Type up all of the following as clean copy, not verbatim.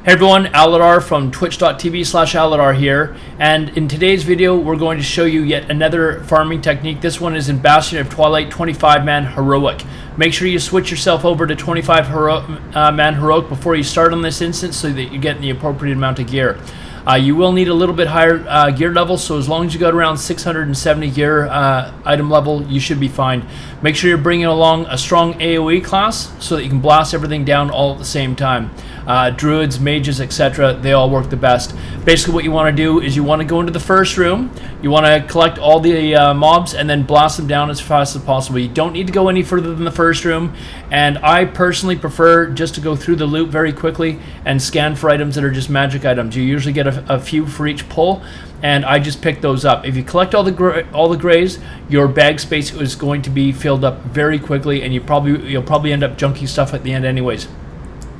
Hey everyone, Aladar from twitch.tv/Aladar here, and in today's video we're going to show you yet another farming technique. This one is in Bastion of Twilight 25-man heroic. Make sure you switch yourself over to 25-man heroic before you start on this instance so that you get the appropriate amount of gear. You will need a little bit higher gear level, so as long as you got around 670 gear item level, you should be fine. Make sure you're bringing along a strong AoE class so that you can blast everything down all at the same time. Druids, mages, etc., they all work the best. Basically what you want to do is you want to go into the first room, you want to collect all the mobs and then blast them down as fast as possible. You don't need to go any further than the first room, and I personally prefer just to go through the loot very quickly and scan for items that are just magic items. You usually get a few for each pull, and I just pick those up. If you collect all the grays, your bag space is going to be filled up very quickly, and you'll probably end up junking stuff at the end anyways.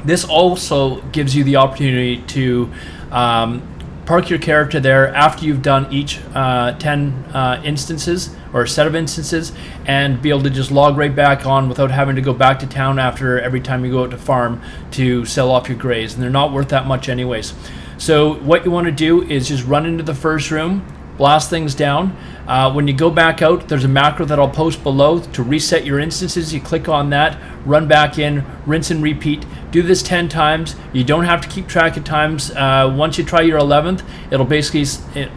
This also gives you the opportunity to park your character there after you've done each 10 instances or a set of instances, and be able to just log right back on without having to go back to town after every time you go out to farm to sell off your grays, and they're not worth that much anyways. So what you want to do is just run into the first room, blast things down. When you go back out, there's a macro that I'll post below to reset your instances. You click on that, run back in, rinse and repeat. Do this 10 times. You don't have to keep track of times. Once you try your 11th, it'll basically,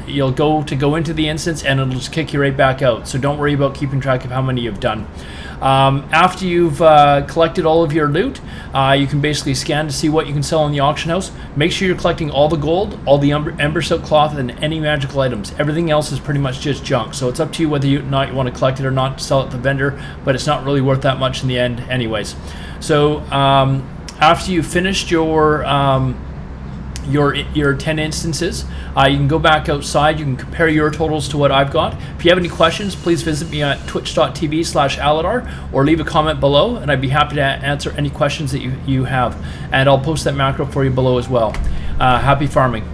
you'll go into the instance and it'll just kick you right back out. So don't worry about keeping track of how many you've done. After you've collected all of your loot, you can basically scan to see what you can sell in the auction house. Make sure you're collecting all the gold, all the ember silk cloth, and any magical items. Everything else is pretty much just junk. So it's up to you whether you want to collect it or not to sell it to the vendor, but it's not really worth that much in the end anyways. So after you've finished your 10 instances, you can go back outside. You can compare your totals to what I've got. If you have any questions, please visit me at twitch.tv/Aladar or leave a comment below, and I'd be happy to answer any questions that you have. And I'll post that macro for you below as well. Happy farming.